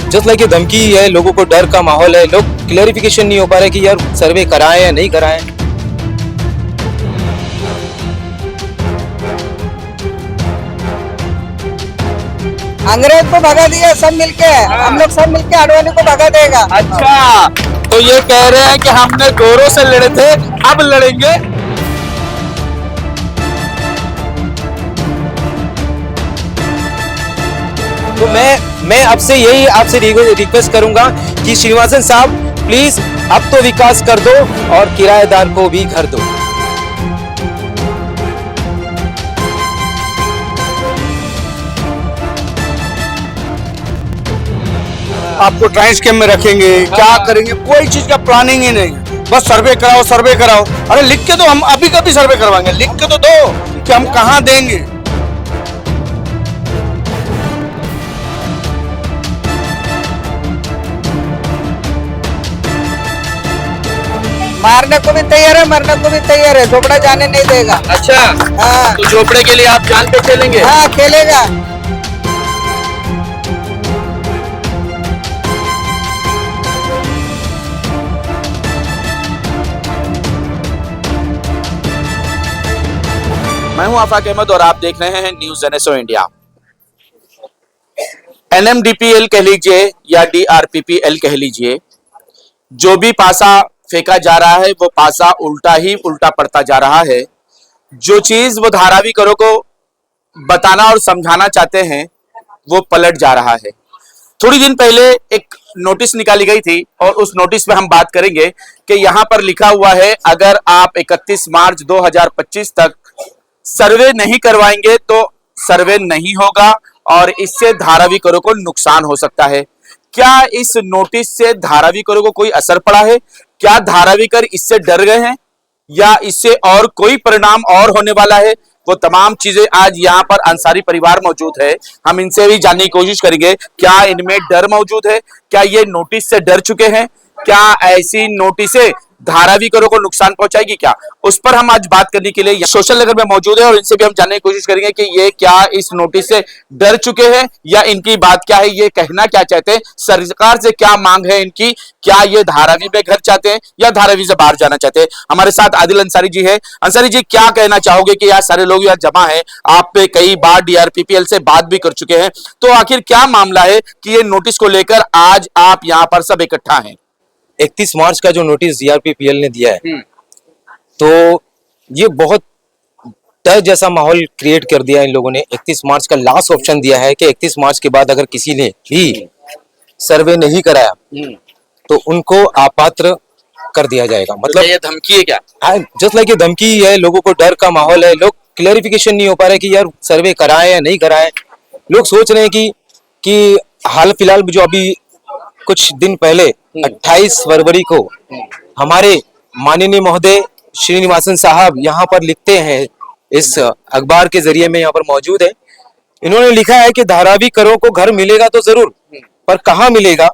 Just like ये धमकी है, लोगों को डर का माहौल है, लोग क्लैरिफिकेशन नहीं हो पा रहे कि यार सर्वे कराएं या नहीं कराएं। अंग्रेज को भगा दिया सब मिलके, हम लोग सब मिलके आडवाणी को भगा देगा। अच्छा, तो ये कह रहे हैं कि हमने गोरों से लड़े थे, अब लड़ेंगे। तो मैं आपसे रिक्वेस्ट करूंगा कि श्रीनिवासन साहब प्लीज अब तो विकास कर दो और किराएदार को भी घर दो। आपको ट्रांस कैंप में रखेंगे, क्या करेंगे, कोई चीज का प्लानिंग ही नहीं, बस सर्वे कराओ सर्वे कराओ। अरे लिख के तो हम अभी कभी सर्वे करवाएंगे, लिख के तो दो कि हम कहाँ देंगे। मारने को भी तैयार है, मरने को भी तैयार है, झोपड़ा जाने नहीं देगा। अच्छा, हाँ तो झोपड़े के लिए आप जान पे खेलेंगे? हाँ खेलेगा। मैं हूं आफाक अहमद और आप देख रहे हैं न्यूज एनएसओ इंडिया। एनएमडीपीएल कह लीजिए या डीआरपीपीएल कह लीजिए, जो भी पासा फेंका जा रहा है वो पासा उल्टा ही उल्टा पड़ता जा रहा है। जो चीज वो धारावी करों को बताना और समझाना चाहते हैं वो पलट जा रहा है। थोड़ी दिन पहले एक नोटिस निकाली गई थी और उस नोटिस में हम बात करेंगे कि यहां पर लिखा हुआ है, अगर आप 31 मार्च 2025 तक सर्वे नहीं करवाएंगे तो सर्वे नहीं होगा और इससे धारावी करों को नुकसान हो सकता है। क्या इस नोटिस से धारावी करों को कोई असर पड़ा है? क्या धारावी कर इससे डर गए हैं या इससे और कोई परिणाम और होने वाला है? वो तमाम चीजें आज यहाँ पर अंसारी परिवार मौजूद है, हम इनसे भी जानने की कोशिश करेंगे। क्या इनमें डर मौजूद है? क्या ये नोटिस से डर चुके हैं? क्या ऐसी नोटिसें धारावी करों को नुकसान पहुंचाएगी क्या? उस पर हम आज बात करने के लिए सोशल नगर में मौजूद है और इनसे भी हम जानने की कोशिश करेंगे कि ये क्या इस नोटिस से डर चुके हैं या इनकी बात क्या है, ये कहना क्या चाहते हैं, सरकार से क्या मांग है इनकी, क्या ये धारावी में घर चाहते हैं या धारावी से बाहर जाना चाहते हैं। हमारे साथ आदिल अंसारी जी है। अंसारी जी, क्या कहना चाहोगे कि यार सारे लोग यहाँ जमा है, आप पे कई बार डीआरपीपीएल से बात भी कर चुके हैं, तो आखिर क्या मामला है कि ये नोटिस को लेकर आज आप यहाँ पर सब इकट्ठा हैं? 31 मार्च का जो नोटिस डीआरपीपीएल ने दिया है तो ये बहुत डर जैसा माहौल क्रिएट कर दिया इन लोगों ने। 31 मार्च का लास्ट ऑप्शन दिया है कि 31 मार्च के बाद अगर किसी ने भी सर्वे नहीं कराया तो उनको अपात्र कर दिया जाएगा। मतलब ये धमकी है क्या? जस्ट लाइक ये धमकी है, लोगों को डर का माहौल है, लोग क्लैरिफिकेशन नहीं हो पा रहे कि यार सर्वे कराएं या नहीं कराएं। लोग सोच रहे हैं कि हाल फिलहाल जो अभी कुछ दिन पहले 28 फरवरी को हमारे माननीय महोदय श्रीनिवासन साहब यहाँ पर लिखते हैं, इस अखबार के जरिए में यहाँ पर मौजूद है। इन्होंने लिखा है कि धारावी करों को घर मिलेगा तो जरूर, पर कहाँ मिलेगा।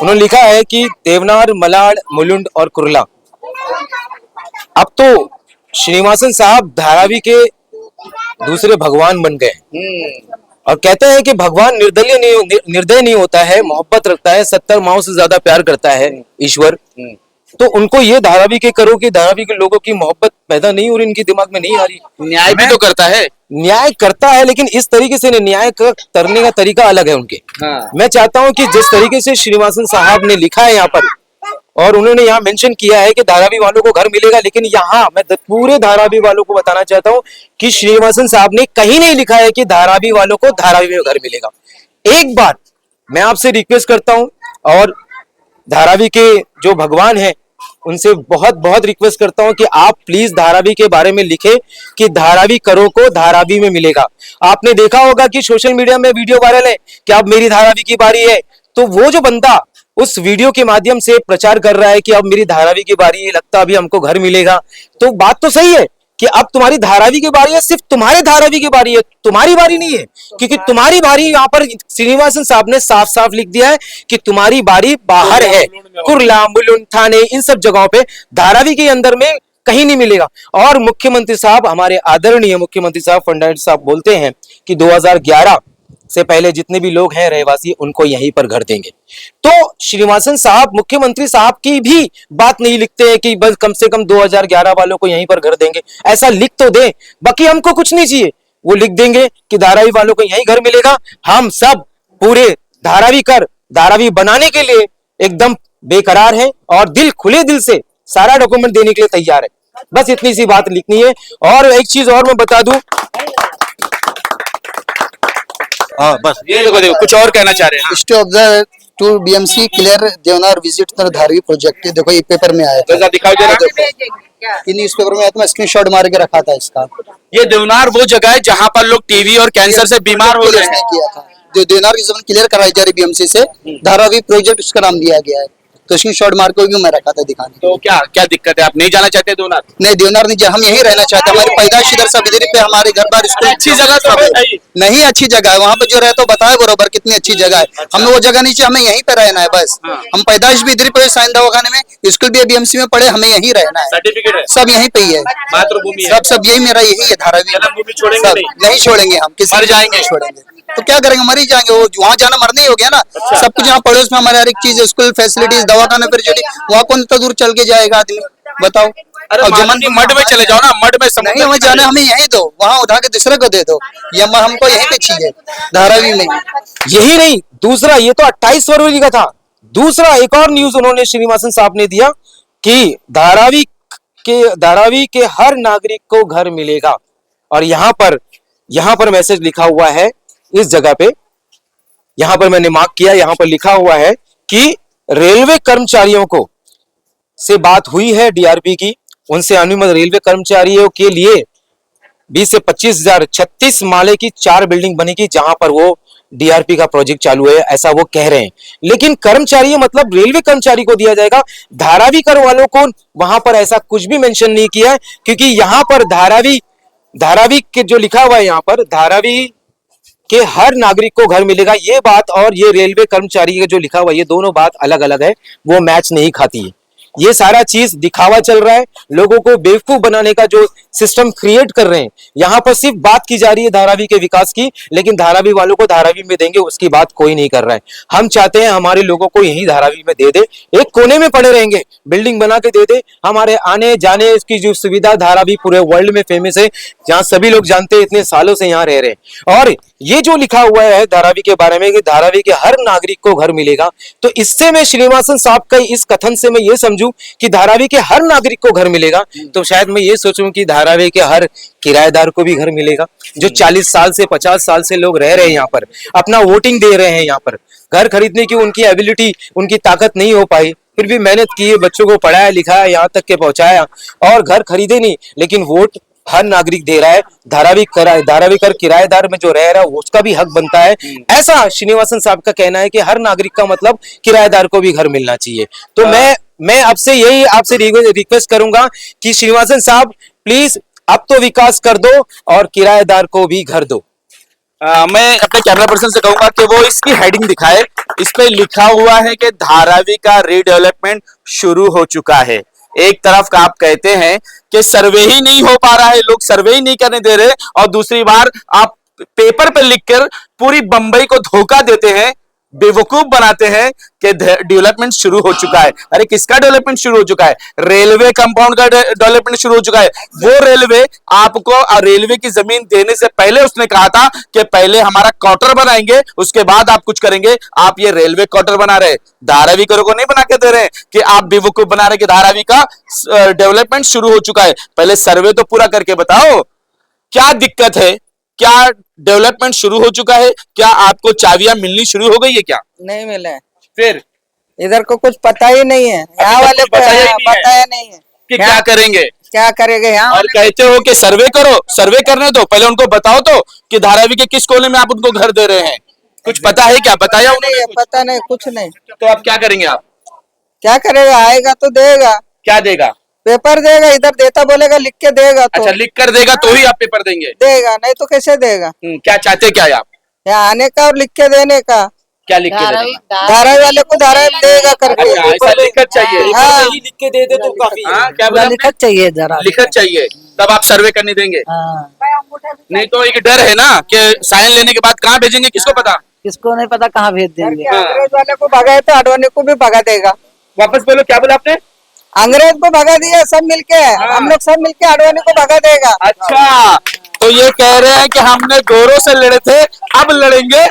उन्होंने लिखा है कि देवनार, मलाड, मुलुंड और कुरला। अब तो श्रीनिवासन साहब धारावी के दूसरे भगवान बन गए और कहते हैं कि भगवान निर्दय नहीं होता है, मोहब्बत रखता है, 70 माओं से ज्यादा प्यार करता है ईश्वर। तो उनको ये धारावी के करो कि धारावी के लोगों की मोहब्बत पैदा नहीं हो रही, इनकी दिमाग में नहीं आ रही। न्याय भी तो करता है, न्याय करता है, लेकिन इस तरीके से न्याय करने का तरीका अलग है उनके। मैं चाहता हूं कि जिस तरीके से श्रीनिवासन साहब ने लिखा है यहाँ पर और उन्होंने यहाँ मेंशन किया है कि धारावी वालों को घर मिलेगा, लेकिन यहाँ मैं पूरे धारावी वालों को बताना चाहता हूँ कि श्रीनिवासन साहब ने कहीं नहीं लिखा है कि धारावी वालों को धारावी में घर मिलेगा। एक बार मैं आपसे रिक्वेस्ट करता हूँ और धारावी के जो भगवान है उनसे बहुत बहुत रिक्वेस्ट करता हूं कि आप प्लीज धारावी के बारे में लिखें कि धारावी करों को धारावी में मिलेगा। आपने देखा होगा कि सोशल मीडिया में वीडियो वायरल है कि अब मेरी धारावी की बारी है, तो वो जो बंदा उस वीडियो के माध्यम से प्रचार कर रहा है कि अब मेरी धारावी की बारी है, लगता अभी हमको घर मिलेगा, तो बात तो सही है कि अब तुम्हारी धारावी की बारी है, सिर्फ तुम्हारे धारावी की बारी है, तुम्हारी बारी नहीं है, क्योंकि तुम्हारी बारी यहाँ पर श्रीनिवासन साहब ने साफ साफ लिख दिया है कि तुम्हारी बारी बाहर है। कुरला, मुलुंड, थाने, इन सब जगहों पे धारावी के अंदर में कहीं नहीं मिलेगा। और मुख्यमंत्री साहब, हमारे आदरणीय मुख्यमंत्री साहब फडणवीस साहब बोलते हैं कि 2011 से पहले जितने भी लोग हैं रहवासी उनको यहीं पर घर देंगे। तो श्रीनिवासन साहब मुख्यमंत्री साहब की भी बात नहीं लिखते हैं कि बस कम से कम 2011 वालों को यहीं पर घर देंगे, ऐसा लिख तो दे, बाकी हमको कुछ नहीं चाहिए। वो लिख देंगे कि धारावी वालों को यहीं घर मिलेगा। हम सब पूरे धारावी बनाने के लिए एकदम बेकरार हैं और खुले दिल से सारा डॉक्यूमेंट देने के लिए तैयार है। बस इतनी सी बात लिखनी है। और एक चीज और मैं बता दूं, हाँ बस ये देखो कुछ और कहना चाह रहे हैं। Stay of the two BMC clear Deonar visit Dharavi project, देखो ये पेपर में आया था, दिखाओ जरा। ये न्यूज पेपर में आया था, मैं स्क्रीनशॉट मार के रखा था इसका। ये देवनार वो जगह है जहाँ पर लोग टीवी और कैंसर से बीमार हो गए हैं। किया था जो देवनार की जमीन क्लियर कराई जा रही बीएमसी से, धारावी प्रोजेक्ट उसका नाम दिया गया है, तो स्क्रीनशॉट मार के भी मैं रखा था दिखाने। तो क्या दिक्कत है, आप नहीं जाना चाहते देवनार? नहीं देवनार नहीं, हम यहीं रहना चाहते हैं, हमारी पैदाइश इधर सब इधर पे, हमारे घर बार स्कूल अच्छी जगह तो है नहीं, अच्छी जगह है वहाँ पे जो रहता है बताए बरोबर कितनी अच्छी जगह है। हमें वो जगह नहीं चाहिए, हमें यहीं पे रहना है बस। हम पैदाइश भी इधर पे साइन दवाखाने में, स्कूल भी बीएमसी में पढ़े, हमें यहीं रहना है, सर्टिफिकेट है सब यहीं पे ही है, मातृभूमि सब यही मेरा यही है धारावी। जन्मभूमि छोड़ेंगे नहीं छोड़ेंगे हम, किसी मर जाएंगे। छोड़ेंगे तो क्या करेंगे, मर ही जाएंगे। वो वहाँ जाना मरना ही हो गया ना। सब कुछ यहाँ पड़ोस में हमारे हर एक चीज, स्कूल फैसिलिटीज, दवाखाना, फैसिलिटी, वहाँ कौन इतना दूर चल के जाएगा आदमी, बताओ। अरे जमन मड में चले जाओ ना, मड में नहीं हमें जाना, हमें यहीं दो, वहाँ उठा के दूसरे को दे दो, ये हमको यहीं पे चाहिए धारावी में। यही नहीं, दूसरा ये तो 28 फरवरी का था। दूसरा एक और न्यूज उन्होंने श्रीनिवासन साहब ने दिया कि धारावी के हर नागरिक को घर मिलेगा। और यहाँ पर मैसेज लिखा हुआ है इस जगह पे, यहां पर मैंने मार्क किया, यहां पर लिखा हुआ है कि रेलवे कर्मचारियों को से बात हुई है डीआरपी की, उनसे अनुमत रेलवे कर्मचारियों के लिए 20 से 25,000 36 माले की 4 बिल्डिंग बनेगी जहां पर वो डीआरपी का प्रोजेक्ट चालू है, ऐसा वो कह रहे हैं। लेकिन कर्मचारी मतलब रेलवे कर्मचारी को दिया जाएगा, धारावी कर वालों को वहां पर ऐसा कुछ भी मेंशन नहीं किया है, क्योंकि यहां पर धारावी के जो लिखा हुआ है, यहां पर धारावी के हर नागरिक को घर मिलेगा, ये बात और ये रेलवे कर्मचारी का जो लिखा हुआ है, ये दोनों बात अलग अलग है, वो मैच नहीं खाती है। ये सारा चीज दिखावा चल रहा है, लोगों को बेवकूफ बनाने का जो सिस्टम क्रिएट कर रहे हैं। यहाँ पर सिर्फ बात की जा रही है धारावी के विकास की, लेकिन धारावी वालों को धारावी में देंगे उसकी बात कोई नहीं कर रहा है। हम चाहते हैं हमारे लोगों को यही धारावी में दे दे, एक कोने में पड़े रहेंगे, बिल्डिंग बना के दे दे। हमारे आने जाने की जो सुविधा, धारावी पूरे वर्ल्ड में फेमस है, जहाँ सभी लोग जानते हैं, इतने सालों से यहाँ रह रहे हैं। और ये जो लिखा हुआ है धारावी के बारे में कि धारावी के हर नागरिक को घर मिलेगा, तो इससे मैं श्रीनिवासन साहब का इस कथन से मैं ये समझूं कि धारावी के हर नागरिक को घर मिलेगा, तो शायद मैं ये सोचूं कि धारावी के हर किराएदार को भी घर मिलेगा, जो 40 साल से 50 साल से लोग रह रहे हैं यहाँ पर, अपना वोटिंग दे रहे हैं यहाँ पर। घर खरीदने की उनकी एबिलिटी, उनकी ताकत नहीं हो पाई, फिर भी मेहनत की, बच्चों को पढ़ाया लिखाया, यहाँ तक के पहुंचाया, और घर खरीदे नहीं, लेकिन वोट हर नागरिक दे रहा है। धारावी कर किराएदार में जो रह रहा है उसका भी हक बनता है, ऐसा श्रीनिवासन साहब का कहना है कि हर नागरिक का मतलब किराएदार को भी घर मिलना चाहिए। तो मैं आपसे यही आपसे रिक्वेस्ट करूंगा कि श्रीनिवासन साहब प्लीज अब तो विकास कर दो और किराएदार को भी घर दो। मैं अपने कैमरा पर्सन से कहूंगा कि वो इसकी हेडिंग दिखाए, इस पे लिखा हुआ है कि धारावी का रीडेवलपमेंट शुरू हो चुका है। एक तरफ का आप कहते हैं कि सर्वे ही नहीं हो पा रहा है, लोग सर्वे ही नहीं करने दे रहे, और दूसरी बार आप पेपर पे लिखकर पूरी बंबई को धोखा देते हैं, बेवकूफ बनाते हैं कि डेवलपमेंट शुरू हो चुका है। अरे किसका डेवलपमेंट शुरू हो चुका है? रेलवे कंपाउंड का डेवलपमेंट शुरू हो चुका है। वो रेलवे आपको रेलवे की जमीन देने से पहले उसने कहा था कि पहले हमारा क्वार्टर बनाएंगे, उसके बाद आप कुछ करेंगे। आप ये रेलवे क्वार्टर बना रहे, धारावी को नहीं बना के दे रहे कि आप बेवकूफ बना रहे कि धारावी का डेवलपमेंट शुरू हो चुका है। पहले सर्वे तो पूरा करके बताओ, क्या दिक्कत है? क्या डेवलपमेंट शुरू हो चुका है? क्या आपको चाबियां मिलनी शुरू हो गई है? क्या नहीं मिले, फिर इधर को कुछ पता ही नहीं है, यहाँ वाले को पता नहीं है कि क्या करेंगे, क्या करेंगे यहाँ। और कहते हो कि सर्वे करो, सर्वे करने दो, पहले उनको बताओ तो कि धारावी के किस कोने में आप उनको घर दे रहे हैं। कुछ पता है क्या? बताया उन्होंने? पता नहीं, कुछ नहीं। तो आप क्या करेंगे? आप क्या करेगा? आएगा तो देगा। क्या देगा? पेपर देगा, इधर देता बोलेगा लिख के देगा तो। अच्छा, लिख कर देगा तो ही आप पेपर देंगे? देगा, नहीं तो कैसे देगा? क्या चाहते क्या है आप? यहाँ आने का और लिख के देने का। क्या लिख के देगा? धारावी वाले को धारावी देगा करके। अच्छा, ऐसा लिखत चाहिए। हाँ, लिख के दे दे तो काफी है। क्या बोला? लिखत चाहिए, जरा लिखत चाहिए, तब आप सर्वे करने देंगे। हाँ। नहीं तो एक डर है ना कि साइन लेने के बाद कहाँ भेजेंगे, किसको पता। किसको नहीं पता कहाँ भेज देंगे। हाँ। अंग्रेज वाले को भगाए तो आडवाणी को भी भगा देगा। वापस बोलो, क्या बोला आपने। अंग्रेज को भगा दिया सब मिलके, हम लोग सब मिलके आडवाणी को भगा देगा। अच्छा, तो ये कह रहे हैं कि हमने गोरों से लड़े थे, अब लड़ेंगे।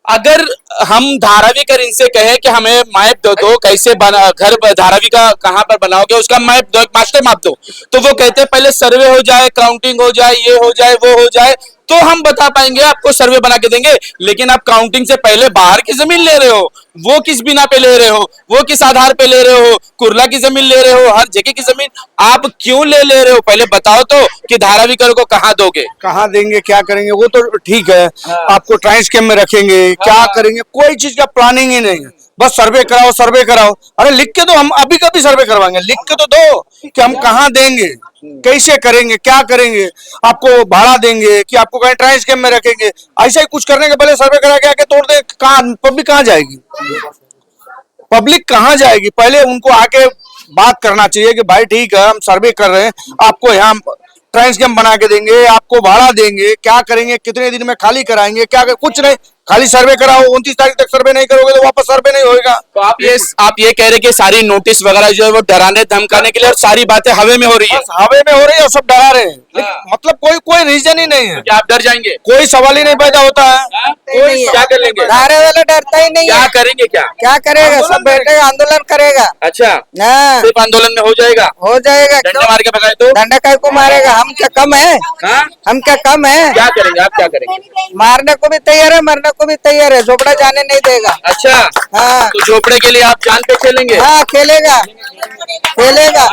अगर हम धारावी कर इनसे कहें कि हमें मैप दो दो, कैसे बना घर धारावी का, कहाँ पर बनाओगे, उसका मैप दो, एक मास्टर मैप दो, तो वो कहते हैं पहले सर्वे हो जाए, काउंटिंग हो जाए, ये हो जाए, वो हो जाए, तो हम बता पाएंगे, आपको सर्वे बना के देंगे। लेकिन आप काउंटिंग से पहले बाहर की जमीन ले रहे हो, वो किस बिना पे ले रहे हो, वो किस आधार पे ले रहे हो, कुर्ला की जमीन ले रहे हो, हर जगह की जमीन आप क्यों ले रहे हो, पहले बताओ तो कि धारावी कर को कहाँ दोगे। कहाँ देंगे, क्या करेंगे, वो तो ठीक है। आपको ट्रांस कैंप में रखेंगे, क्या करेंगे, कोई चीज का प्लानिंग ही नहीं है। बस सर्वे कराओ, सर्वे कराओ। अरे लिख के दो, हम अभी कभी सर्वे करवाएंगे, लिख के तो दो कि हम कहाँ देंगे, कैसे करेंगे, क्या करेंगे, आपको भाड़ा देंगे कि आपको कहीं ट्रांस कैंप में रखेंगे। ऐसा ही कुछ करने के पहले सर्वे करा के आके तोड़ दे, कहाँ पब्लिक कहाँ जाएगी, पब्लिक कहाँ जाएगी। पहले उनको आके बात करना चाहिए कि भाई ठीक है, हम सर्वे कर रहे हैं, आपको यहाँ ट्रांस कैंप बना के देंगे, आपको भाड़ा देंगे, क्या करेंगे, कितने दिन में खाली कराएंगे, क्या कुछ नहीं, खाली सर्वे कराओ। 29 तारीख तक सर्वे नहीं करोगे तो वापस सर्वे नहीं होगा। तो आप ये कह रहे हैं कि सारी नोटिस वगैरह जो है वो डराने धमकाने के लिए, और सारी बातें हवा में हो रही है। बस हवे में हो रही है और सब डरा रहे हैं। लेकिन मतलब कोई रीजन ही नहीं है, क्या आप डर जाएंगे, कोई सवाल ही नहीं पैदा होता है। क्या कर लेंगे, धारे वाला डरता ही नहीं क्या है। करेंगे, क्या करेगा, सब बैठेगा, आंदोलन करेगा। अच्छा, हाँ, सिर्फ आंदोलन में हो जाएगा, हो जाएगा। डंडे मार के भगाए तो डंडा काय को मारेगा, हम क्या कम है, हाँ? हम क्या कम है। क्या करेंगे, आप क्या करेंगे। मारने को भी तैयार है, मरने को भी तैयार है, झोपड़ा जाने नहीं देगा। अच्छा, हाँ तो झोपड़े के लिए आप जान पे खेलेंगे। हाँ, खेलेगा खेलेगा।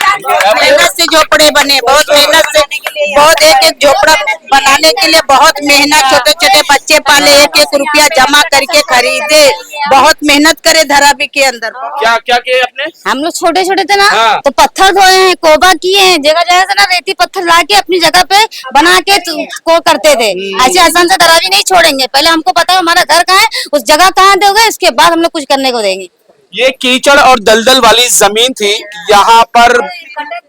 मेहनत से झोपड़े बने, बहुत मेहनत से, बहुत एक एक झोपड़ा बनाने के लिए बहुत मेहनत, छोटे छोटे बच्चे पाले, एक एक रुपया जमा करके खरीदे, बहुत मेहनत करे धरावी के अंदर। क्या क्या किए आपने। हम लोग छोटे छोटे थे ना, हाँ। तो पत्थर धोए हैं, कोबा किए हैं, जगह जगह से ना रेती पत्थर ला के अपनी जगह पे बना के को करते थे। ऐसे आसान से धरावी नहीं छोड़ेंगे, पहले हमको पता है हमारा घर कहाँ है, उस जगह कहाँ दोगे, इसके बाद हम लोग कुछ करने को देंगे। ये कीचड़ और दलदल वाली जमीन थी, यहाँ पर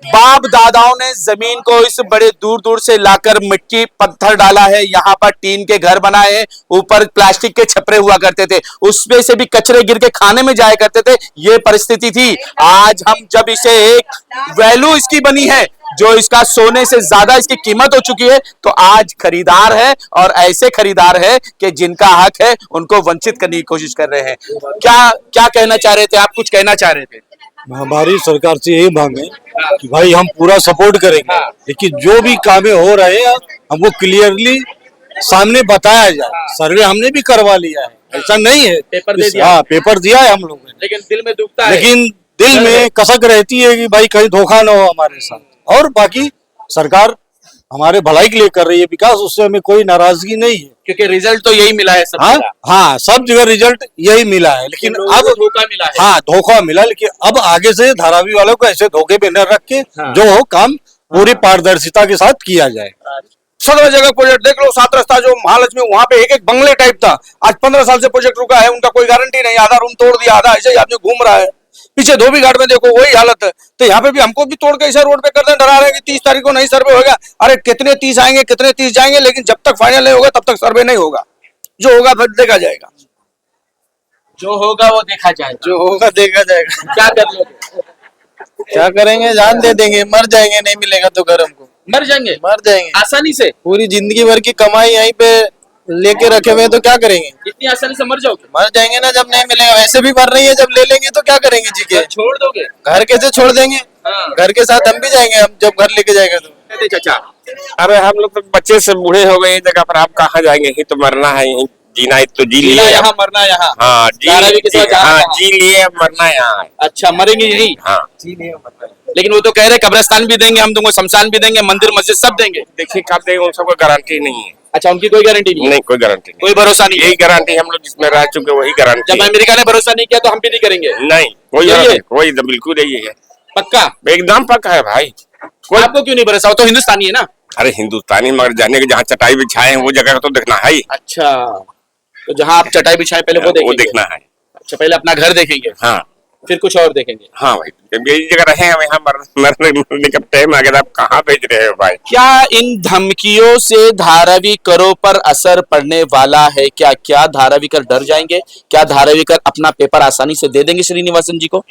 बाप दादाओं ने जमीन को इस बड़े दूर दूर से लाकर मिट्टी पत्थर डाला है, यहाँ पर टीन के घर बनाए हैं, ऊपर प्लास्टिक के छपरे हुआ करते थे, उसमें से भी कचरे गिर के खाने में जाया करते थे, ये परिस्थिति थी। आज हम जब इसे एक वैल्यू इसकी बनी है, जो इसका सोने से ज्यादा इसकी कीमत हो चुकी है, तो आज खरीदार है, और ऐसे खरीदार है कि जिनका हक है उनको वंचित करने की कोशिश कर रहे हैं। क्या कहना चाह रहे थे आप, कुछ कहना चाह रहे थे। हमारी सरकार से यही मांग है कि भाई हम पूरा सपोर्ट करेंगे, लेकिन जो भी कामें हो रहे हैं हमको क्लियरली सामने बताया जाए। सर्वे हमने भी करवा लिया है, ऐसा नहीं है, पेपर दे दिया। हाँ, पेपर दिया है हम लोगों ने, लेकिन दिल में दुखता है, लेकिन दिल में कसक रहती है कि भाई कहीं धोखा ना हो हमारे साथ। और बाकी सरकार हमारे भलाई के लिए कर रही है विकास, उससे हमें कोई नाराजगी नहीं है, क्योंकि रिजल्ट तो यही मिला है सब हाँ जगह। हाँ, सब जगह रिजल्ट यही मिला है। लेकिन अब धोखा मिला है। हाँ, धोखा मिला, लेकिन अब आगे से धारावी वालों को ऐसे धोखे में न रख के हाँ। जो हो काम पूरी पारदर्शिता के साथ किया जाए। 17 जगह प्रोजेक्ट देख लो, 7 रास्ता जो महालक्ष्मी, वहां पे एक एक बंगले टाइप था, आज 15 साल से प्रोजेक्ट रुका है, उनका कोई गारंटी नहीं, आधा रूम तोड़ दिया, आधा ऐसे ही आदमी घूम रहा है। पीछे धोबी घाट में देखो वही हालत है, तो यहाँ पे भी हमको भी तोड़ के ऐसा रोड पे कर दें, डरा रहे हैं कि 30 तारीख को नहीं सर्वे होगा। अरे कितने 30 आएंगे, कितने 30 जाएंगे, लेकिन जब तक फाइनल नहीं होगा तब तक सर्वे नहीं होगा। जो होगा फिर देखा जाएगा, जो होगा वो देखा जाएगा, जो होगा देखा जाएगा। क्या कर लोगे, क्या करेंगे, जान दे देंगे, मर जाएंगे, नहीं मिलेगा तो घर हमको, मर जाएंगे, मर जाएंगे आसानी से। पूरी जिंदगी भर की कमाई यहीं पे लेके रखे हुए हैं, तो क्या करेंगे, इतनी आसानी से मर जाओगे, मर जाएंगे ना जब नहीं मिलेगा। वैसे भी मर रही है, जब ले लेंगे तो क्या करेंगे जी के, छोड़ दोगे। घर कैसे छोड़ देंगे, हाँ। घर के साथ हम भी जाएंगे, हम जब घर लेके जाएगा तो। चाचा, अरे हम लोग तो बच्चे से बूढ़े हो गए जगह पर, आप कहाँ जाएंगे, यही तो मरना है, यही जीना है, तो जी लिए यहाँ मरना यहाँ। हाँ धारावी के साथ जाना हाँ, वहाँ। जी लिए, अब मरना यहाँ है। अच्छा, मरेंगे यही। हाँ, लेकिन वो तो कह रहे कब्रिस्तान भी देंगे हम तुमको, शमशान भी देंगे, मंदिर मस्जिद सब देंगे। देखिए कब देंगे, उन सबको गारंटी नहीं है। अच्छा, उनकी कोई गारंटी नहीं है? नहीं, कोई गारंटी नहीं, कोई भरोसा नहीं है। यही गारंटी हम लोग जिसमें रह चुके वही गारंटी जब है। अमेरिका ने भरोसा नहीं किया तो हम भी नहीं करेंगे। नहीं, कोई यही है? गारंटी, कोई तो बिल्कुल यही है, पक्का एकदम पक्का है भाई। कोई आपको क्यों नहीं भरोसा, वो तो हिंदुस्तानी है ना। अरे हिंदुस्तानी, मगर जाने के जहाँ चटाई बिछाए हैं वो जगह तो देखना है ही। अच्छा, तो जहाँ आप चटाई बिछाए पहले वो वो देखेंगे। देखना है। अच्छा, पहले अपना घर देखेंगे। हाँ, फिर कुछ और देखेंगे। हाँ भाई, जब यही जगह रहे हम यहाँ मरने का टाइम आ गया, आप कहाँ भेज रहे हो भाई? क्या इन धमकियों से धारावी करों पर असर पड़ने वाला है? क्या धारावी कर डर जाएंगे? क्या धारावी कर अपना पेपर आसानी से दे देंगे श्रीनिवासन जी को?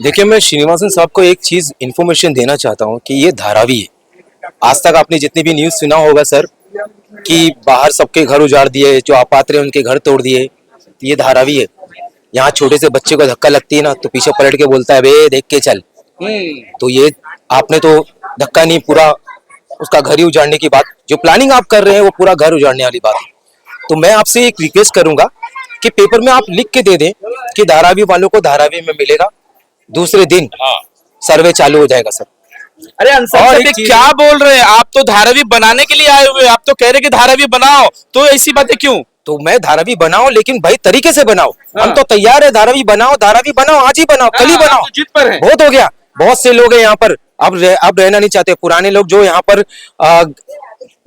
देखिए, मैं श्रीनिवासन साहब को एक चीज इन्फॉर्मेशन देना चाहता हूँ कि ये धारावी है। आज तक आपने जितनी भी न्यूज सुना होगा सर कि बाहर सबके घर उजाड़ दिए, जो अपात्र है उनके घर तोड़ दिए, ये धारावी है। यहाँ छोटे से बच्चे को धक्का लगती है ना तो पीछे पलट के बोलता है बे देख के चल। तो ये आपने तो धक्का नहीं, पूरा उसका घर ही उजाड़ने की बात, जो प्लानिंग आप कर रहे हैं वो पूरा घर उजाड़ने वाली बात है। तो मैं आपसे एक रिक्वेस्ट करूंगा कि पेपर में आप लिख के दे दें कि धारावी वालों को धारावी में मिलेगा, दूसरे दिन सर्वे चालू हो जाएगा सर। अरे अंसार साहब क्या बोल रहे हैं? आप तो धारावी बनाने के लिए आए हुए, आप तो कह रहे कि धारावी बनाओ, तो ऐसी बातें क्यों? तो मैं धारावी बनाओ, लेकिन भाई तरीके से बनाओ। हम तो तैयार है, धारावी बनाओ, आज ही बनाओ, कल ही बनाओ। जिद पर है। बहुत हो गया, बहुत से लोग हैं यहाँ पर अब रहना नहीं चाहते। पुराने लोग जो यहाँ पर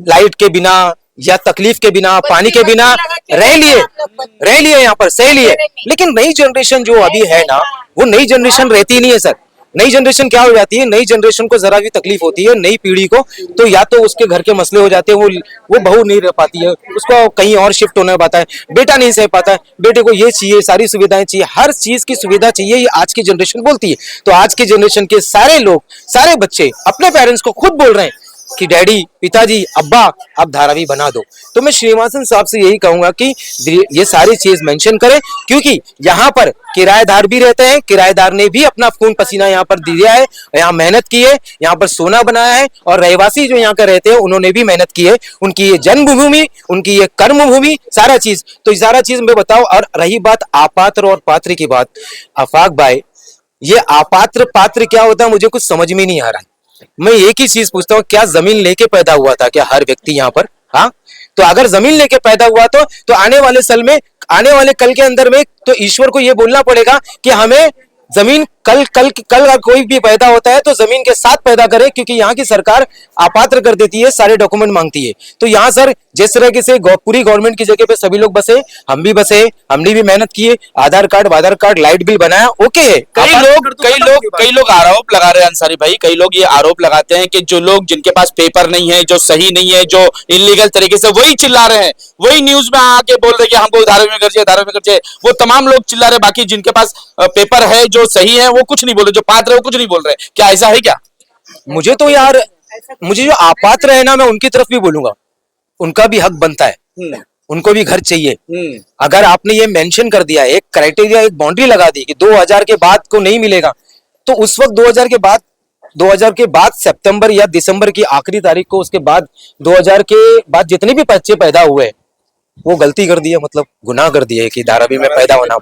लाइट के बिना या तकलीफ के बिना, पानी के बिना रह लिए यहाँ पर, सह लिए। लेकिन नई जनरेशन जो अभी है ना, वो नई जनरेशन रहती नहीं है सर। नई जनरेशन क्या हो जाती है, नई जनरेशन को जरा भी तकलीफ होती है, नई पीढ़ी को, तो या तो उसके घर के मसले हो जाते हैं, वो बहू नहीं रह पाती है, उसको कहीं और शिफ्ट होना पाता है, बेटा नहीं सह पाता है, बेटे को ये चाहिए, सारी सुविधाएं चाहिए, हर चीज की सुविधा चाहिए, ये आज की जनरेशन बोलती है। तो आज की जनरेशन के सारे लोग, सारे बच्चे अपने पेरेंट्स को खुद बोल रहे हैं कि डैडी, पिताजी, अब्बा आप धारावी बना दो। तो मैं श्रीनिवासन साहब से यही कहूंगा कि ये सारी चीज मेंशन करें, क्योंकि यहाँ पर किराएदार भी रहते हैं, किराएदार ने भी अपना खून पसीना यहाँ पर दिया है, यहाँ मेहनत की है, यहाँ पर सोना बनाया है, और रहवासी जो यहाँ का रहते हैं उन्होंने भी मेहनत की है, उनकी ये जन्मभूमि, उनकी ये कर्मभूमि, सारा चीज, तो ये सारा चीज मैं बताऊं। और रही बात आपात्र और पात्र की बात, आफाक भाई, ये आपात्र पात्र क्या होता है मुझे कुछ समझ में नहीं आ रहा है। मैं एक ही चीज पूछता हूँ, क्या जमीन लेके पैदा हुआ था क्या हर व्यक्ति यहाँ पर? हाँ, तो अगर जमीन लेके पैदा हुआ तो आने वाले साल में, आने वाले कल के अंदर में तो ईश्वर को ये बोलना पड़ेगा कि हमें जमीन कल अगर कोई भी पैदा होता है तो जमीन के साथ पैदा करे, क्योंकि यहाँ की सरकार अपात्र कर देती है, सारे डॉक्यूमेंट मांगती है। तो यहाँ सर जिस तरह से पूरी गवर्नमेंट की जगह पे सभी लोग बसे, हम भी बसे, हमने भी मेहनत की है, आधार कार्ड, लाइट बिल बनाया, ओके है। कई लोग आरोप लगा रहे हैं अंसारी भाई, कई लोग ये आरोप लगाते हैं कि जो लोग जिनके पास पेपर नहीं है, जो सही नहीं है, जो इलीगल तरीके से, वही चिल्ला रहे हैं, वही न्यूज में आके बोल रहे हैं कि हमको धारावी में कर चाहिए, वो तमाम लोग चिल्ला रहे, बाकी जिनके पास पेपर है, जो सही है, वो कुछ नहीं बोल रहे, जो पात्र है वो कुछ नहीं बोल रहे। क्या ऐसा है क्या? मुझे तो यार, मुझे जो अपात्र है ना, मैं उनकी तरफ भी बोलूंगा, उनका भी हक बनता है, उनको भी घर चाहिए। अगर आपने ये मेंशन कर दिया, एक क्राइटेरिया, एक बाउंड्री लगा दी कि 2000 के बाद को नहीं मिलेगा, तो उस वक्त 2000 के बाद सितंबर या दिसंबर की आखिरी तारीख को, उसके बाद 2000 के बाद जितने भी बच्चे पैदा हुए वो गलती कर दिया, मतलब गुनाह कर दिया कि धारावी में पैदा होना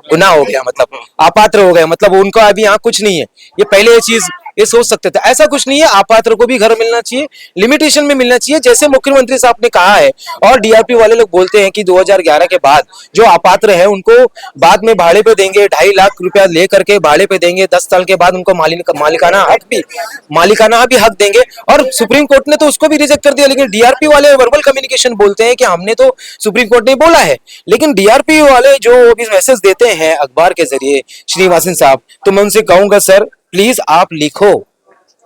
गुनाह हो गया, मतलब अपात्र हो गया, मतलब उनको अभी यहाँ कुछ नहीं है। ये पहले ये चीज ये सोच सकते थे, ऐसा कुछ नहीं है। अपात्र को भी घर मिलना चाहिए, लिमिटेशन में मिलना चाहिए, जैसे मुख्यमंत्री साहब ने कहा है। और डीआरपी वाले लोग बोलते हैं कि 2011 के बाद जो अपात्र है उनको बाद में भाड़े पे देंगे, 2.5 लाख रुपया लेकर के भाड़े पे देंगे, 10 साल के बाद उनको मालिकाना हक भी हक देंगे। और सुप्रीम कोर्ट ने तो उसको भी रिजेक्ट कर दिया, लेकिन डीआरपी वाले वर्बल कम्युनिकेशन बोलते हैं कि हमने तो, सुप्रीम कोर्ट ने बोला है, लेकिन डीआरपी वाले जो भी मैसेज देते हैं अखबार के जरिए श्रीनिवासन साहब, तो मैं उनसे कहूंगा सर प्लीज आप लिखो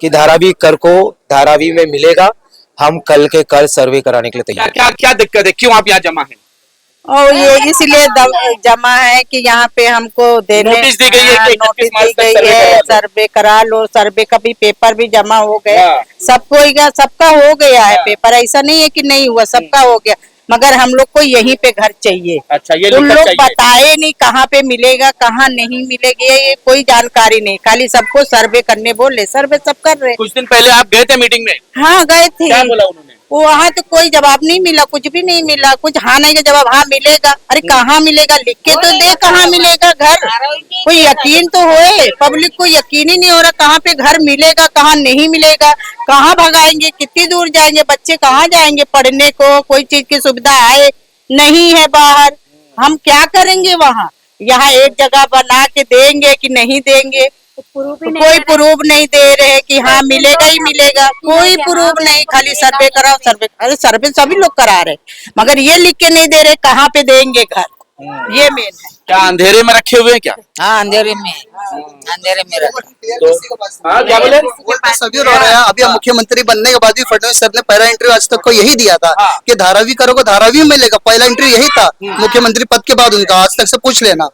कि धारावी कर को धारावी में मिलेगा, हम कल के कल सर्वे कराने के लिए तैयार। क्या दिक्कत है, क्यों आप यहाँ जमा हैं? और ये इसलिए जमा है कि यहाँ पे हमको देने नोटिस दी गई है, नोटिस दी गई है, सर्वे करा लो। सर्वे का भी पेपर भी जमा हो गया, सबका हो गया है पेपर, ऐसा नहीं है कि नहीं हुआ, सबका हो गया, मगर हम लोग को यहीं पे घर चाहिए। अच्छा, ये उन लोग बताए नहीं कहाँ पे मिलेगा, कहाँ नहीं मिलेगी, ये कोई जानकारी नहीं, खाली सबको सर्वे करने बोले, सर्वे सब कर रहे। कुछ दिन पहले आप गए थे मीटिंग में? हाँ गए थे। क्या बोला उन्होंने? वो वहाँ तो कोई जवाब नहीं मिला, कुछ भी नहीं मिला, कुछ हाँ नहीं का जवाब, हाँ मिलेगा, अरे कहाँ मिलेगा, लिख के तो दे कहाँ मिलेगा घर, कोई यकीन तो होए, पब्लिक को यकीन ही नहीं हो रहा कहाँ पे घर मिलेगा, कहाँ नहीं मिलेगा, कहाँ भगाएंगे, कितनी दूर जाएंगे, बच्चे कहाँ जाएंगे पढ़ने को, कोई चीज की सुविधा है नहीं है बाहर, हम क्या करेंगे वहाँ? यहाँ एक जगह बना के देंगे कि नहीं देंगे, कोई प्रूफ नहीं दे रहे कि हाँ मिलेगा ही मिलेगा, कोई प्रूफ नहीं, खाली सर्वे कराओ सर्वे। अरे सर्वे सभी लोग करा रहे, मगर ये लिख के नहीं दे रहे कहाँ पे देंगे घर, ये मेन है। क्या अंधेरे में रखे हुए हैं क्या? हाँ अंधेरे में रखा। हाँ क्या बोले? सभी रो रहे हैं। अभी हम मुख्यमंत्री बनने के बाद भी फडणवीस सर ने पहला इंटरव्यू आज तक को यही दिया था कि धारावी करोगे धारावी मिलेगा। पहला इंटरव्यू यही था मुख्यमंत्री पद के बाद उनका। आज तक से पूछ लेना,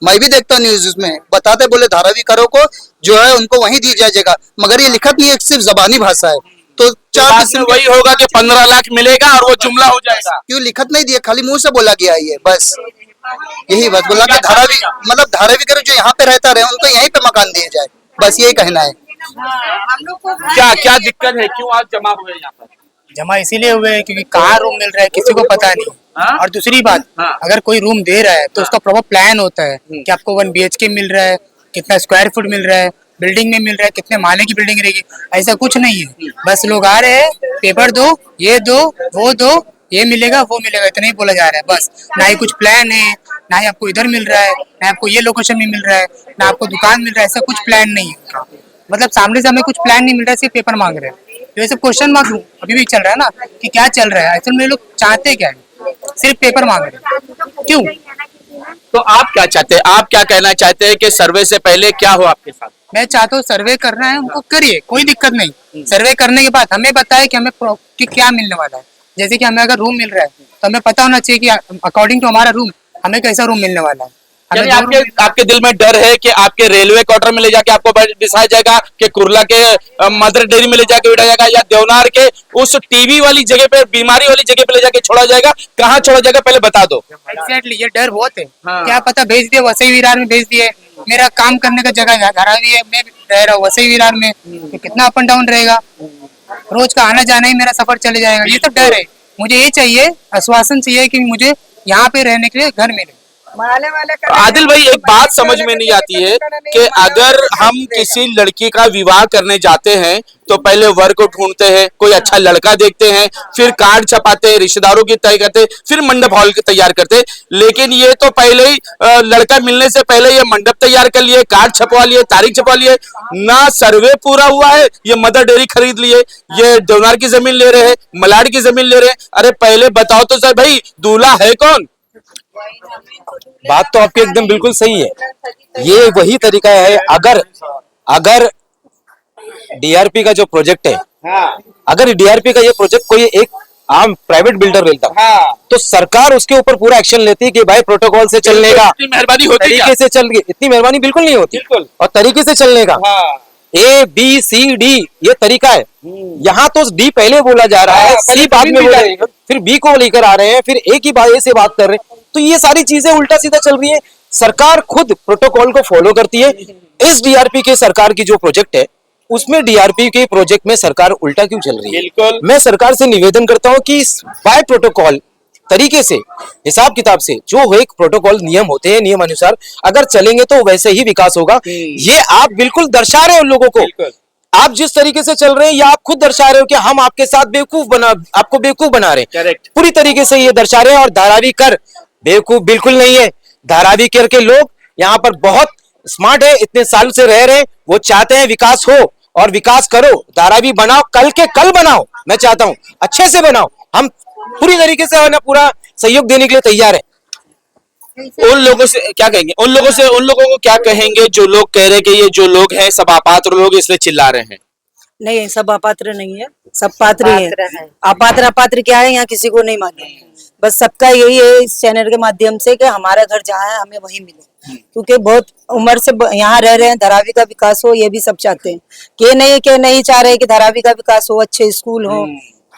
मैं भी देखता हूँ न्यूज में बताते, बोले धारावी करो को जो है उनको वही दी जाएगा, मगर ये लिखत नहीं है, सिर्फ जबानी भाषा है। तो चार इसमें वही होगा कि 15 लाख मिलेगा और वो जुमला हो जाएगा। क्यों लिखत नहीं दिया, खाली मुंह से बोला गया है ये, बस यही बात बोला कि धारावी मतलब धारावी करो जो यहाँ पे रहता रहे उनको यहीं पे मकान दिए जाए, बस यही कहना है। क्या क्या दिक्कत है, क्यों आज जमा हुए यहाँ पर? जमा इसीलिए हुए हैं क्योंकि कहाँ रूम मिल रहा है किसी को पता नहीं। और दूसरी बात, अगर कोई रूम दे रहा है तो उसका प्रॉपर प्लान होता है कि आपको 1 BHK मिल रहा है, कितना स्क्वायर फुट मिल रहा है, बिल्डिंग में मिल रहा है, कितने माले की बिल्डिंग रहेगी। ऐसा कुछ नहीं है, बस लोग आ रहे हैं, पेपर दो, ये दो, वो दो, ये मिलेगा वो मिलेगा, इतना ही बोला जा रहा है बस। ना ही कुछ प्लान है, ना ही आपको इधर मिल रहा है, ना आपको ये लोकेशन में मिल रहा है, ना आपको दुकान मिल रहा है, ऐसा कुछ प्लान नहीं है। मतलब सामने से हमें कुछ प्लान नहीं मिल रहा है, सिर्फ पेपर मांग रहे हैं। तो ये सब क्वेश्चन मार्क अभी भी चल रहा है ना कि क्या चल रहा है, ऐसे में लोग चाहते क्या है, सिर्फ पेपर मांग रहे हैं, क्यों? तो आप क्या चाहते हैं, आप क्या कहना चाहते हैं कि सर्वे से पहले क्या हो आपके साथ? मैं चाहता हूँ सर्वे करना है उनको करिए, कोई दिक्कत नहीं। सर्वे करने के बाद हमें बताए कि हमें कि क्या मिलने वाला है। जैसे कि हमें अगर रूम मिल रहा है तो हमें पता होना चाहिए कि अकॉर्डिंग टू हमारा रूम हमें कैसा रूम मिलने वाला है। यानी आपके दिल में डर है कि आपके रेलवे क्वार्टर में ले जाके आपको बिठाया जाएगा, कि कुर्ला के मदर डेयरी में ले जाके बिठाया जाएगा, या देवनार के उस टीबी वाली जगह पे, बीमारी वाली जगह पे ले जाके छोड़ा जाएगा? कहाँ छोड़ा जाएगा पहले बता दो। एग्जैक्टली, ये डर बहुत है। क्या पता भेज दिए वसई विरार में, भेज दिए। मेरा काम करने का जगह धारावी है, मैं रह रहा हूँ वसई विरार में, तो कितना अप एंड डाउन रहेगा, रोज का आना जाना ही मेरा सफर चले जाएगा। ये तो डर है। मुझे ये चाहिए, आश्वासन चाहिए कि मुझे यहाँ पे रहने के लिए घर मिले। आदिल भाई, एक बात समझ में नहीं आती है कि अगर हम किसी लड़की का विवाह करने जाते हैं तो पहले वर को ढूंढते हैं, कोई अच्छा लड़का देखते हैं, फिर कार्ड छपाते हैं, रिश्तेदारों की तय करते, फिर मंडप हॉल तैयार करते। लेकिन ये तो पहले ही लड़का मिलने से पहले ये मंडप तैयार कर लिए, कार्ड छपवा लिए, तारीख छपवा लिए, ना सर्वे पूरा हुआ है, ये मदर डेयरी खरीद लिए, ये देवनार की जमीन ले रहे हैं, मलाड की जमीन ले रहे हैं। अरे पहले बताओ तो सर भाई, दूल्हा है कौन? बात तो आपकी एकदम बिल्कुल सही है। ये वही तरीका है। अगर डीआरपी का जो प्रोजेक्ट है, अगर डीआरपी का ये प्रोजेक्ट कोई एक आम प्राइवेट बिल्डर लेता तो सरकार उसके ऊपर पूरा एक्शन लेती है कि भाई प्रोटोकॉल से चलने का, इतनी मेहरबानी होती तरीके से चल, इतनी मेहरबानी बिल्कुल नहीं होती, और तरीके से चलने का ABCD ये तरीका है। यहाँ तो D पहले बोला जा रहा है, C बाद में बोल रहे हैं, फिर B को लेकर आ रहे हैं, फिर A की बात A से बात कर रहे हैं। तो ये सारी चीजें उल्टा सीधा चल रही है। सरकार खुद प्रोटोकॉल को फॉलो करती है। इस डीआरपी के सरकार की जो प्रोजेक्ट है उसमें डीआरपी के प्रोजेक्ट में सरकार उल्टा क्यों चल रही है? बिल्कुल। मैं सरकार से निवेदन करता हूं कि बाय प्रोटोकॉल तरीके से, हिसाब किताब से, जो एक प्रोटोकॉल नियम होते हैं, नियम अनुसार अगर चलेंगे तो वैसे ही विकास होगा। ये आप बिल्कुल दर्शा रहे हो लोगों को। आप जिस तरीके से चल रहे हैं, या आप खुद दर्शा रहे हो कि हम आपके साथ आपको बेवकूफ बना रहे हैं। पूरी तरीके से ये दर्शा रहे हैं। और धारावी कर बेवकूफ बिल्कुल नहीं है। धारावी कर के लोग यहाँ पर बहुत स्मार्ट है, इतने साल से रह रहे हैं, वो चाहते हैं विकास हो, और विकास करो, धारावी बनाओ, कल के कल बनाओ। मैं चाहता हूं अच्छे से बनाओ। हम पूरी तरीके से पूरा सहयोग देने के लिए तैयार है। उन लोगों से क्या कहेंगे, उन लोगों को क्या कहेंगे जो लोग कह रहे हैं कि ये जो लोग हैं सब अपात्र लोग इसलिए चिल्ला रहे हैं? नहीं, सब अपात्र नहीं है, सब पात्र ही है। अपात्र क्या है यहाँ किसी को नहीं मालूम। बस सबका यही है इस चैनल के माध्यम से कि हमारा घर जहाँ है हमें वहीं मिले, क्योंकि बहुत उम्र से यहाँ रह रहे हैं। धारावी का विकास हो ये भी सब चाहते हैं। के नहीं चाह रहे कि धारावी का विकास हो, अच्छे स्कूल हो,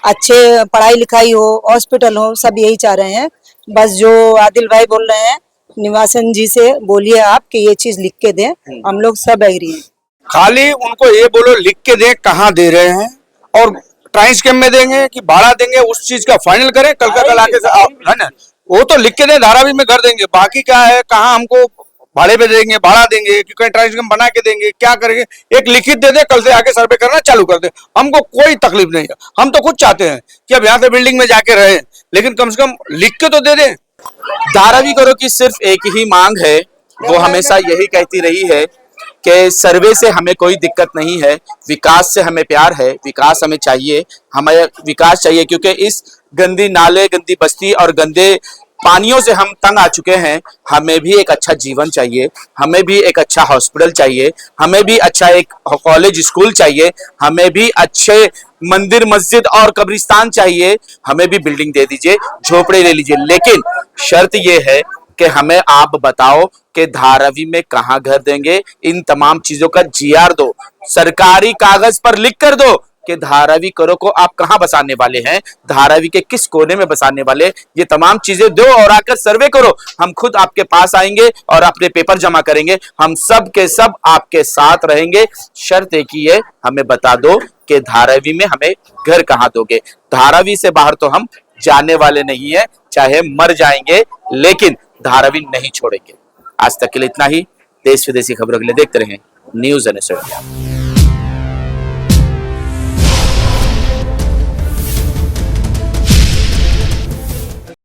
अच्छे पढ़ाई लिखाई हो, हॉस्पिटल हो, सब यही चाह रहे हैं। बस जो आदिल भाई बोल रहे हैं, निवासन जी से बोलिए आप कि ये चीज लिख के दें, हम लोग सब एग्री हैं। खाली उनको ये बोलो लिख के दें कहाँ दे रहे हैं, और ट्रांस स्कीम में देंगे कि भाड़ा देंगे, उस चीज का फाइनल करें। कल का कल आके है ना, वो तो लिख के दें, धारावी में घर देंगे। बाकी क्या है, कहाँ हमको भाड़े पे देंगे, भाड़ा देंगे कि कहीं ट्रांस स्कीम बना के देंगे, क्या करेंगे, एक लिखित दे दे, कल से आके सर्वे करना चालू कर दे। हमको कोई तकलीफ नहीं है। हम तो खुद चाहते हैं कि अब यहाँ से बिल्डिंग में जाके रहे, लेकिन कम से कम लिख के तो दे दें। धारावी करो की सिर्फ एक ही मांग है, वो हमेशा यही कहती रही है कि सर्वे से हमें कोई दिक्कत नहीं है, विकास से हमें प्यार है, विकास हमें चाहिए, हमें विकास चाहिए। क्योंकि इस गंदी नाले, गंदी बस्ती और गंदे पानियों से हम तंग आ चुके हैं, हमें भी एक अच्छा जीवन चाहिए, हमें भी एक अच्छा हॉस्पिटल चाहिए, हमें भी अच्छा एक कॉलेज स्कूल चाहिए, हमें भी अच्छे मंदिर मस्जिद और कब्रिस्तान चाहिए, हमें भी बिल्डिंग दे दीजिए, झोपड़े ले लीजिए, लेकिन शर्त यह है कि हमें आप बताओ कि धारावी में कहां घर देंगे। इन तमाम चीजों का जीआर दो, सरकारी कागज पर लिख कर दो कि धारावी करो को आप कहां बसाने वाले हैं, धारावी के किस कोने में बसाने वाले, ये तमाम चीजें दो और आकर सर्वे करो। हम खुद आपके पास आएंगे और अपने पेपर जमा करेंगे, हम सब के सब आपके साथ रहेंगे। शर्त एक ही है, हमें बता दो कि धारावी में हमें घर कहां दोगे। धारावी से बाहर तो हम जाने वाले नहीं है, चाहे मर जाएंगे, लेकिन धारावी नहीं छोड़ेंगे। आज तक के लिए इतना ही। देश विदेशी खबरों के लिए देखते रहें न्यूज़ NS इंडिया।